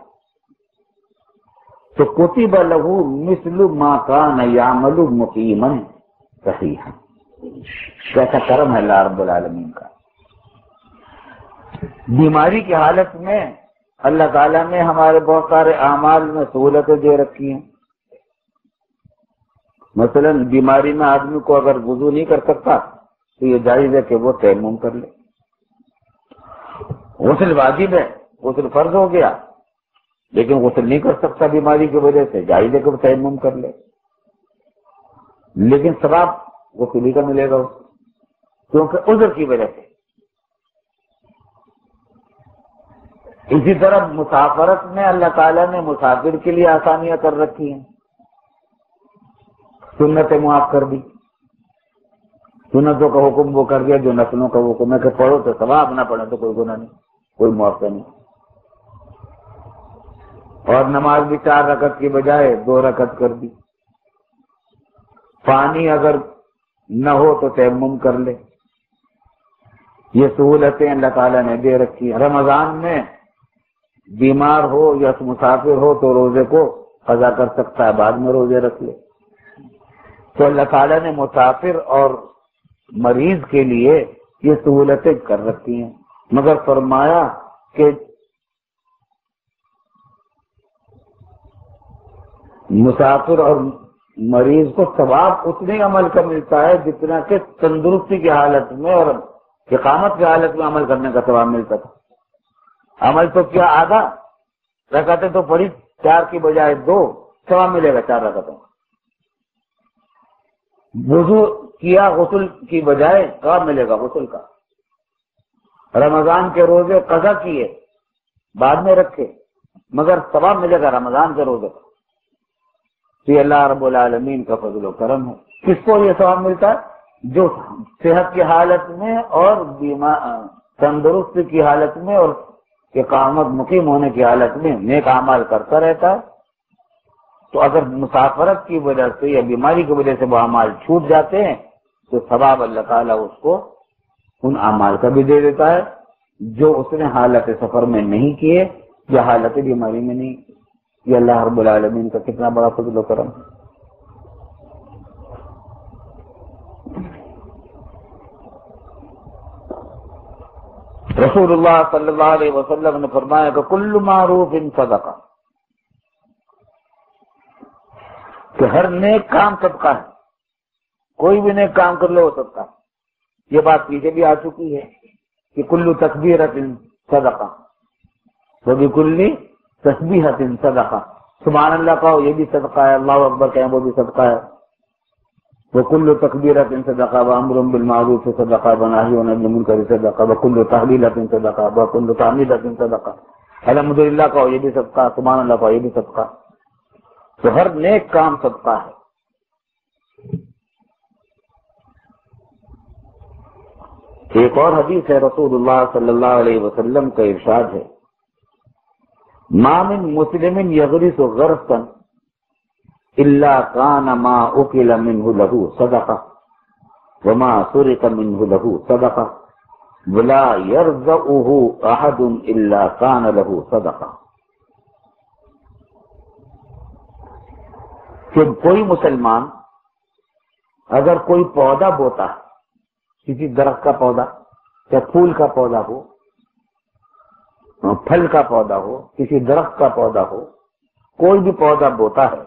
A: تو کتب لہ مثل ما کان یعمل مقیما صحیحا۔ کیسا کرم ہے اللہ رب العالمین کا، بیماری کی حالت میں اللہ تعالیٰ نے ہمارے بہت سارے اعمال میں سہولتیں دے رکھی ہیں۔ مثلا بیماری میں آدمی کو اگر وضو نہیں کر سکتا تو یہ جائز ہے کہ وہ تیمم کر لے، غسل واجب ہے، غسل فرض ہو گیا، لیکن غسل نہیں کر سکتا بیماری کی وجہ سے، جائز ہے کہ وہ تیمم کر لے، لیکن ثواب غسل ہی کا ملے گا اس کو، کیونکہ عذر کی وجہ سے۔ اسی طرح مسافرت میں اللہ تعالیٰ نے مسافر کے لیے آسانیاں کر رکھی ہیں، سنتیں معاف کر دی، سنتوں کا حکم وہ کر دیا جو نفلوں کا حکم ہے کہ پڑھو تو ثواب، نہ پڑھو تو کوئی گناہ نہیں، کوئی معاوضہ نہیں۔ اور نماز بھی 4 رکعت کی بجائے 2 رکعت کر دی، پانی اگر نہ ہو تو تیمم کر لے، یہ سہولتیں اللہ تعالیٰ نے دے رکھی ہیں۔ رمضان میں بیمار ہو یا مسافر ہو تو روزے کو قضا کر سکتا ہے، بعد میں روزے رکھ لے۔ تو اللہ تعالیٰ نے مسافر اور مریض کے لیے یہ سہولتیں کر رکھی ہیں، مگر فرمایا کہ مسافر اور مریض کو ثواب اتنے عمل کا ملتا ہے جتنا کہ تندرستی کی حالت میں اور اقامت کی حالت میں عمل کرنے کا ثواب ملتا تھا۔ عمل تو کیا آدھا، رکعتیں تو پڑھی 4 کی بجائے 2، ثواب ملے گا 4 رکعتوں کا۔ وضو کیا غسل کی بجائے ثواب ملے گا غسل کا۔ رمضان کے روزے قضا کیے بعد میں رکھے مگر ثواب ملے گا رمضان کے روزے کا۔ تو یہ اللہ رب العالمین کا فضل و کرم ہے۔ کس کو یہ ثواب ملتا ہے؟ جو صحت کی حالت میں اور تندرستی کی حالت میں اور اقامت مقیم ہونے کی حالت میں نیک اعمال کرتا رہتا ہے۔ تو اگر مسافرت کی وجہ سے یا بیماری کی وجہ سے وہ اعمال چھوٹ جاتے ہیں تو ثواب اللہ تعالیٰ اس کو ان اعمال کا بھی دے دیتا ہے جو اس نے حالت سفر میں نہیں کیے یا حالت بیماری میں نہیں۔ یہ اللہ رب العالمین کا کتنا بڑا فضل و کرم ہے۔ رسول اللہ صلی اللہ علیہ وسلم نے فرمایا کہ کل معروف صدقہ، کہ ہر نیک کام صدقہ ہے، کوئی بھی نیک کام کر لو وہ صدقہ۔ یہ بات پیچھے بھی آ چکی ہے کہ کل تکبیرۃ صدقہ وبکل تسبیحۃ صدقہ، سبحان اللہ کہو یہ بھی صدقہ ہے، اللہ اکبر کہیں وہ بھی صدقہ ہے، وکل تکبیرۃ صدقہ وامر بالمعروف صدقہ ونہی عن المنکر صدقہ وکل تحلیلۃ صدقہ وکل تحمیدۃ صدقہ، الحمدللہ کہو یہ بھی صدقہ، سبحان اللہ کہو یہ بھی صدقہ۔ تو ہر نیک کام صدقہ ہے۔ ایک اور حدیث ہے رسول اللہ صلی اللہ علیہ وسلم کا ارشاد ہے، ما من مسلم یغرس غرسا الا کان ما اکل منہ لہ صدقہ وما سرق منہ لہ صدقہ ولا یرزقہ احد الا کان لہ صدقہ۔ کہ کوئی مسلمان اگر کوئی پودا بوتا ہے، کسی درخت کا پودا یا پھول کا پودا ہو، پھل کا پودا ہو، کسی درخت کا پودا ہو، کوئی بھی پودا بوتا ہے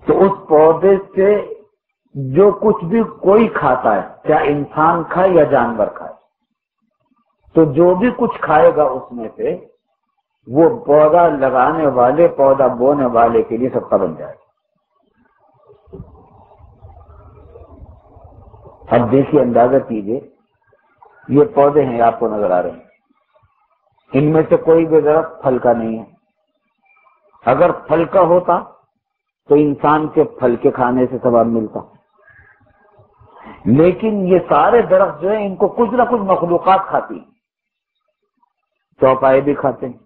A: تو اس پودے سے جو کچھ بھی کوئی کھاتا ہے، چاہے انسان کھائے یا جانور کھائے، تو جو بھی کچھ کھائے گا اس میں سے وہ پودا لگانے والے، پودا بونے والے کے لیے صدقہ بن جائے گا۔ اب دیکھیے، اندازہ کیجئے، یہ پودے ہیں آپ کو نظر آ رہے ہیں، ان میں سے کوئی بھی درخت پھل کا نہیں ہے۔ اگر پھل کا ہوتا تو انسان کے پھل کے کھانے سے ثواب ملتا، لیکن یہ سارے درخت جو ہیں ان کو کچھ نہ کچھ مخلوقات کھاتی ہیں۔ چوپائے بھی کھاتے ہیں،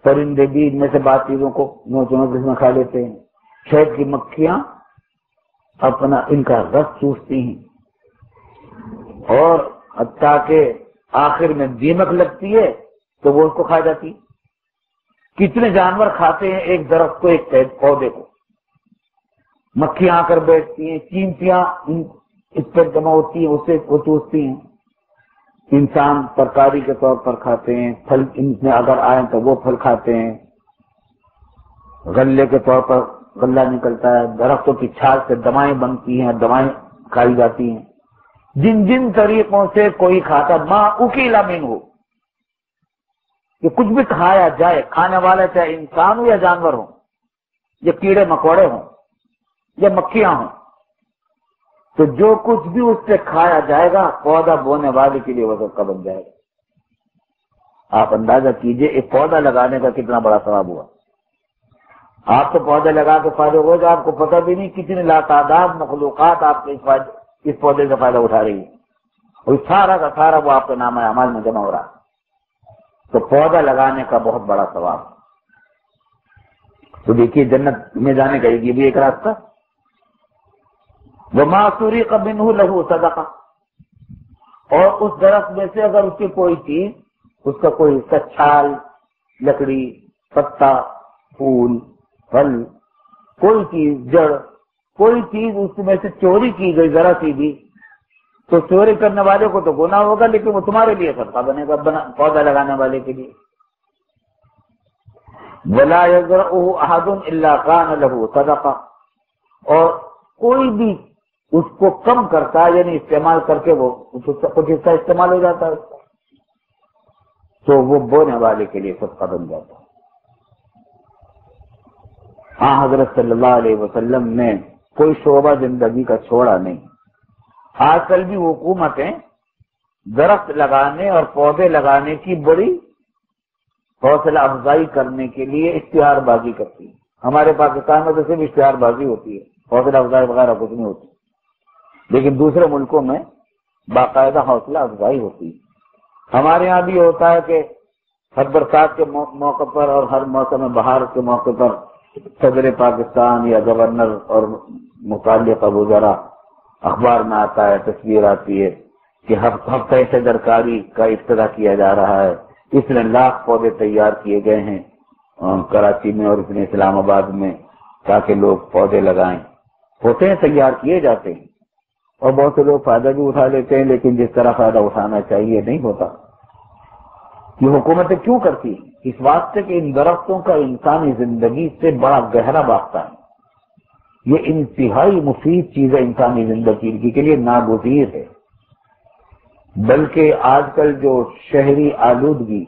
A: پرندے بھی ان میں سے بعض چیزوں کو نوچ نوچ میں کھا لیتے ہیں، شہد کی مکھیاں اپنا ان کا رس چوستی ہیں، اور حتیٰ کہ آخر میں دیمک لگتی ہے تو وہ اس کو کھا جاتی ہے۔ کتنے جانور کھاتے ہیں ایک درخت کو، ایک پودے کو، مکھیاں آ کر بیٹھتی ہیں، چینٹیاں اس پر جمع ہوتی ہیں، اسے وہ چوستی ہیں۔ انسان ترکاری کے طور پر کھاتے ہیں، پھل ان میں اگر آئے تو وہ پھل کھاتے ہیں، غلے کے طور پر غلہ نکلتا ہے، درختوں کی چھال سے دوائیں بنتی ہیں، دوائیں کھائی جاتی ہیں۔ جن جن طریقوں سے کوئی کھاتا، ماں اکیلا من ہو، کہ کچھ بھی کھایا جائے، کھانے والا چاہے انسان ہو یا جانور ہو، یا کیڑے مکوڑے ہوں یا مکھیاں ہوں، تو جو کچھ بھی اس سے کھایا جائے گا پودا بونے والے کے لیے وہ صدقہ بن جائے گا۔ آپ اندازہ کیجئے ایک پودا لگانے کا کتنا بڑا ثواب ہوا۔ آپ تو پودے لگا کے فائدہ ہو جائے، آپ کو پتہ بھی نہیں کتنی لاتعداد مخلوقات آپ کے اس پودے سے فائدہ اٹھا رہی ہے، اور سارا کا سارا وہ آپ کے نام اعمال میں جمع ہو رہا ہے۔ تو پودا لگانے کا بہت بڑا ثواب۔ تو دیکھیے جنت میں جانے کا یہ بھی ایک راستہ۔ وَمَا سُرِقَ مِنْهُ لَهُ صَدَقَةٌ، اور اس درخت میں سے اگر اس کی کوئی چیز، اس کا کوئی چھال، لکڑی، پتا، پھول، پھل، کوئی چیز، جڑ، کوئی چیز اس میں سے چوری کی گئی ذرا سی بھی، تو چوری کرنے والے کو تو گناہ ہوگا، لیکن وہ تمہارے لیے صدقہ بنے گا، پودا لگانے والے کے لیے۔ وَلَا يَزْرَعُهُ أَحَدٌ إِلَّا كَانَ لَهُ صَدَقَةٌ، اور کوئی بھی اس کو کم کرتا ہے، یعنی استعمال کر کے وہ کچھ حصہ استعمال ہو جاتا ہے اس کا، تو وہ بونے والے کے لیے صدقہ بن جاتا ہے۔ ہاں، حضرت صلی اللہ علیہ وسلم نے کوئی شعبہ زندگی کا چھوڑا نہیں۔ آج کل بھی حکومتیں درخت لگانے اور پودے لگانے کی بڑی حوصلہ افزائی کرنے کے لیے اشتہار بازی کرتی ہے۔ ہمارے پاکستان میں تو صرف اشتہار بازی ہوتی ہے، حوصلہ افزائی وغیرہ کچھ نہیں ہوتی، لیکن دوسرے ملکوں میں باقاعدہ حوصلہ افزائی ہوتی ہے۔ ہمارے ہاں بھی ہوتا ہے کہ ہر برسات کے موقع پر اور ہر موسم بہار کے موقع پر صدر پاکستان یا گورنر اور متعلقہ وزراء اخبار میں آتا ہے، تصویر آتی ہے کہ ہفتہ صدرکاری کا افتتاح کیا جا رہا ہے، اتنے لاکھ پودے تیار کیے گئے ہیں کراچی میں اور اتنے اسلام آباد میں، تاکہ لوگ پودے لگائیں۔ ہوتے ہیں، تیار کیے جاتے ہیں، اور بہت سے لوگ فائدہ بھی اٹھا لیتے ہیں، لیکن جس طرح فائدہ اٹھانا چاہیے نہیں ہوتا۔ یہ حکومتیں کیوں کرتی ہیں؟ اس واسطے کہ ان درختوں کا انسانی زندگی سے بڑا گہرا واسطہ ہے۔ یہ انتہائی مفید چیز ہے، انسانی زندگی کے لیے ناگزیر ہے۔ بلکہ آج کل جو شہری آلودگی،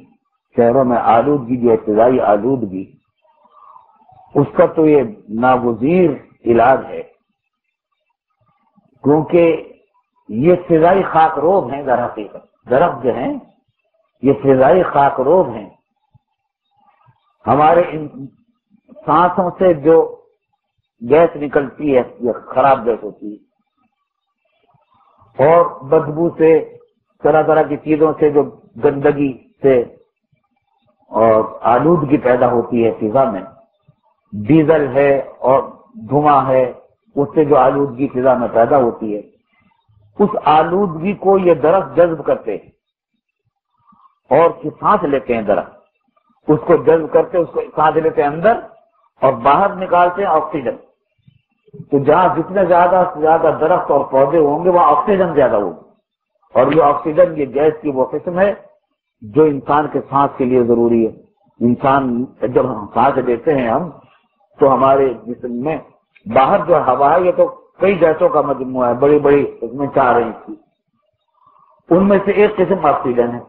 A: شہروں میں آلودگی، جو ابتدائی آلودگی، اس کا تو یہ ناگزیر علاج ہے، کیونکہ یہ فضائی خاک روب ہیں۔ درخت جو ہیں یہ فضائی خاک روب ہیں، ہمارے سانسوں سے جو گیس نکلتی ہے یہ خراب گیس ہوتی ہے، اور بدبو سے، طرح طرح کی چیزوں سے، جو گندگی سے اور آلودگی پیدا ہوتی ہے فضا میں، ڈیزل ہے اور دھواں ہے، اس سے جو آلودگی فضا میں پیدا ہوتی ہے، اس آلودگی کو یہ درخت جذب کرتے ہیں اور سانس لیتے ہیں۔ درخت اس کو جذب کرتے، اس کو سانس لیتے ہیں اندر اور باہر نکالتے ہیں آکسیجن۔ تو جہاں جتنے زیادہ سے زیادہ درخت اور پودے ہوں گے وہاں آکسیجن زیادہ ہوگی، اور یہ آکسیجن، یہ گیس کی وہ قسم ہے جو انسان کے سانس کے لیے ضروری ہے۔ انسان جب ہم سانس لیتے ہیں ہم، تو ہمارے جسم میں باہر جو ہوا ہے یہ تو کئی گیسوں کا مجموعہ ہے، بڑی بڑی اس میں 4 انچ کی، ان میں سے ایک قسم آکسیجن ہے۔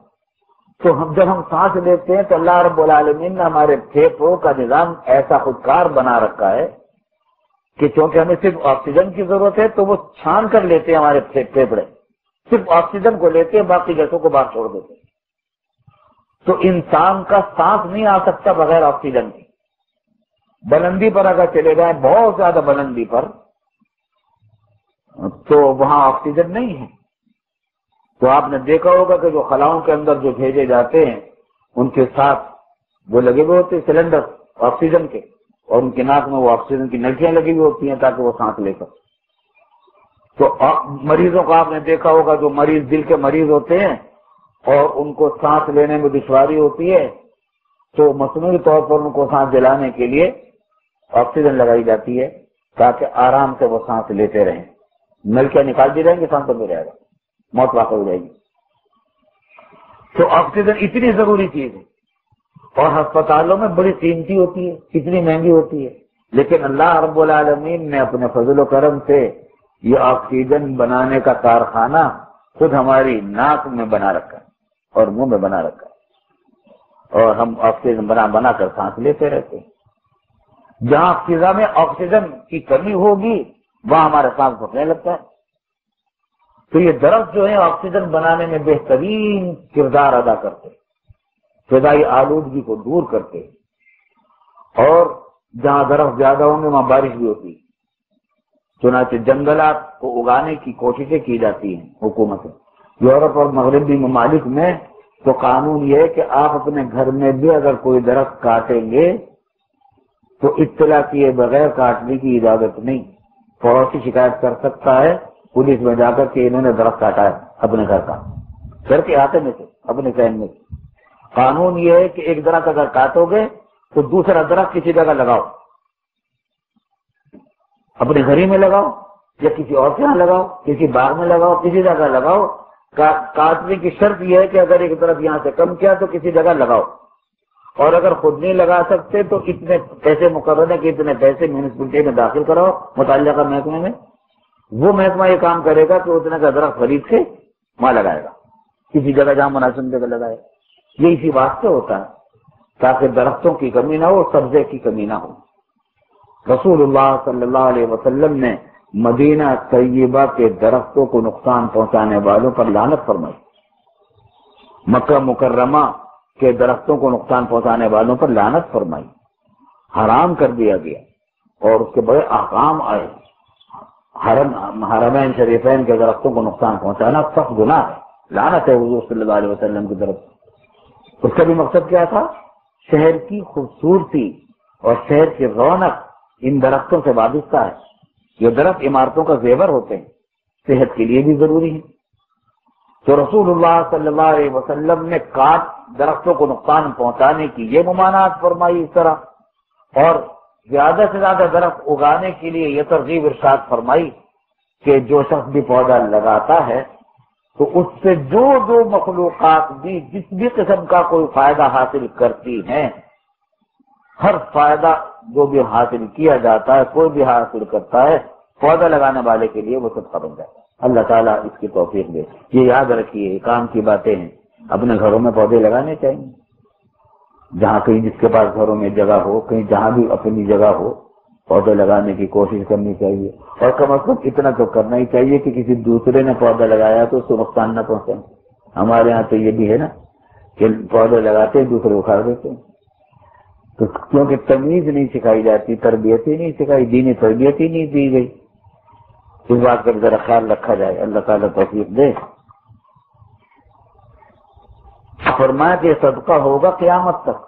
A: تو جب ہم سانس لیتے ہیں تو اللہ رب العالمین نے ہمارے پھیپھڑوں کا نظام ایسا خودکار بنا رکھا ہے کہ چونکہ ہمیں صرف آکسیجن کی ضرورت ہے تو وہ چھان کر لیتے ہیں ہمارے پھیپھڑے، صرف آکسیجن کو لیتے ہیں، باقی گیسوں کو باہر چھوڑ دیتے ہیں۔ تو انسان کا سانس نہیں آ سکتا بغیر آکسیجن کے۔ بلندی پر اگر چلے جائیں، بہت زیادہ بلندی پر، تو وہاں آکسیجن نہیں ہے۔ تو آپ نے دیکھا ہوگا کہ جو خلاؤں کے اندر جو بھیجے جاتے ہیں ان کے ساتھ وہ لگے ہوئے ہوتے ہیں سلنڈر آکسیجن کے، اور ان کے ناک میں وہ آکسیجن کی نلکیاں لگی ہوئی ہوتی ہیں تاکہ وہ سانس لے کر۔ تو مریضوں کو آپ نے دیکھا ہوگا جو مریض دل کے مریض ہوتے ہیں اور ان کو سانس لینے میں دشواری ہوتی ہے تو مصنوعی طور پر ان کو سانس دلانے کے لیے آکسیجن لگائی جاتی ہے تاکہ آرام سے وہ سانس لیتے رہیں۔ نلکیاں نکال دی جائیں گے، سانس بند ہو جائے گا، موت واقع ہو جائے گی۔ تو آکسیجن اتنی ضروری چیز ہے، اور ہسپتالوں میں بڑی قیمتی ہوتی ہے، کتنی مہنگی ہوتی ہے، لیکن اللہ رب العالمین نے اپنے فضل و کرم سے یہ آکسیجن بنانے کا کارخانہ خود ہماری ناک میں بنا رکھا ہے اور منہ میں بنا رکھا ہے، اور ہم آکسیجن بنا بنا کر سانس لیتے رہتے ہیں۔ جہاں فضا میں آکسیجن کی کمی ہوگی وہاں ہمارا سانس گھٹنے لگتا ہے۔ تو یہ درخت جو ہے آکسیجن بنانے میں بہترین کردار ادا کرتے، فضائی آلودگی کو دور کرتے، اور جہاں درخت زیادہ ہوں گے وہاں بارش بھی ہوتی ہے۔ چنانچہ جنگلات کو اگانے کی کوششیں کی جاتی ہیں حکومتیں۔ یورپ اور مغربی ممالک میں تو قانون یہ ہے کہ آپ اپنے گھر میں بھی اگر کوئی درخت کاٹیں گے تو اطلاع کیے بغیر کاٹنے کی اجازت نہیں۔ پڑوسی شکایت کر سکتا ہے پولیس میں جا کر کہ انہوں نے درخت کاٹا ہے اپنے گھر کا، گھر کے احاطے میں سے، اپنے سہن میں سے۔ قانون یہ ہے کہ ایک درخت اگر کاٹو گے تو دوسرا درخت کسی جگہ لگاؤ، اپنے گھر ہی میں لگاؤ یا کسی اور کے یہاں لگاؤ، کسی باغ میں لگاؤ، کسی جگہ لگاؤ۔ کاٹنے کی شرط یہ ہے کہ اگر ایک درخت یہاں سے کم کیا تو کسی جگہ لگاؤ، اور اگر خود نہیں لگا سکتے تو اتنے پیسے مقرر ہے کہ اتنے پیسے میونسپلٹی میں داخل کراؤ متعلقہ محکمے میں، وہ محکمہ یہ کام کرے گا کہ اتنے کا درخت خرید کے وہاں لگائے گا، کسی جگہ جہاں مناسب جگہ لگائے۔ یہ اسی واسطے ہوتا ہے تاکہ درختوں کی کمی نہ ہو، سبزے کی کمی نہ ہو۔ رسول اللہ صلی اللہ علیہ وسلم نے مدینہ طیبہ کے درختوں کو نقصان پہنچانے والوں پر لعنت فرمائی، مکہ مکرمہ کے درختوں کو نقصان پہنچانے والوں پر لعنت فرمائی، حرام کر دیا گیا، اور اس کے بڑے احکام آئے۔ حرمین شریفین کے درختوں کو نقصان پہنچانا سخت گناہ ہے، لعنت ہے حضور صلی اللہ علیہ وسلم کی طرف۔ اس کا بھی مقصد کیا تھا؟ شہر کی خوبصورتی اور شہر کی رونق ان درختوں سے وابستہ ہے۔ یہ درخت عمارتوں کا زیور ہوتے ہیں، صحت کے لیے بھی ضروری ہے۔ تو رسول اللہ صلی اللہ علیہ وسلم نے کاٹ درختوں کو نقصان پہنچانے کی یہ ممانعت فرمائی اس طرح، اور زیادہ سے زیادہ درخت اگانے کے لیے یہ ترغیب ارشاد فرمائی کہ جو شخص بھی پودا لگاتا ہے تو اس سے جو مخلوقات بھی جس بھی قسم کا کوئی فائدہ حاصل کرتی ہیں، ہر فائدہ جو بھی حاصل کیا جاتا ہے، کوئی بھی حاصل کرتا ہے، پودا لگانے والے کے لیے وہ صدقہ بن جاتا ہے۔ اللہ تعالیٰ اس کی توفیق دے۔ یہ یاد رکھیے، کام کی باتیں ہیں، اپنے گھروں میں پودے لگانے چاہیے، جہاں کہیں جس کے پاس گھروں میں جگہ ہو، کہیں جہاں بھی اپنی جگہ ہو، پودے لگانے کی کوشش کرنی چاہیے، اور کم از کم اتنا تو کرنا ہی چاہیے کہ کسی دوسرے نے پودا لگایا تو اس کو نقصان نہ پہنچائے۔ ہمارے یہاں تو یہ بھی ہے نا کہ پودے لگاتے ہیں دوسرے اکھاڑ دیتے ہیں، تو کیونکہ تمیز نہیں سکھائی جاتی، تربیت ہی نہیں سکھائی، دینی تربیت ہی نہیں دی گئی۔ اس بات کا ذرا خیال رکھا جائے، اللہ تعالیٰ توفیق دے۔ فرمایا کہ صدقہ ہوگا قیامت تک،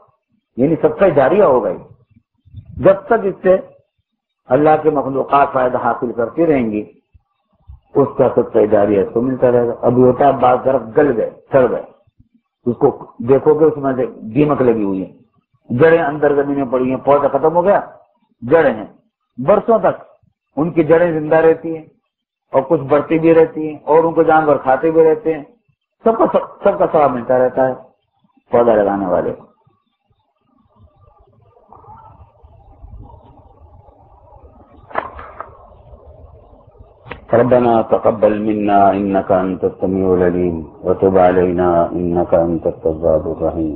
A: یعنی صدقہ جاریہ ہوگا ہی، جب تک اس سے اللہ کے مخلوقات فائدہ حاصل کرتی رہیں گی اس کا صدقہ جاریہ تو ملتا رہے گا۔ ابھی ہوتا ہے بعض درخت گل گئے، سڑ گئے، اس کو دیکھو گے اس میں سے دیمک لگی ہوئی ہے، جڑیں اندر زمین میں پڑی ہیں، پودا ختم ہو گیا، جڑیں ہیں، برسوں تک ان کی جڑیں زندہ رہتی ہیں اور کچھ بڑھتی بھی رہتی ہیں، اور ان کو جانور کھاتے بھی رہتے ہیں، سب کا ثواب ملتا رہتا ہے پودا لگانے والے کو۔ ربنا تقبل منا انك انت السميع العليم وتب علينا انك انت التواب الرحيم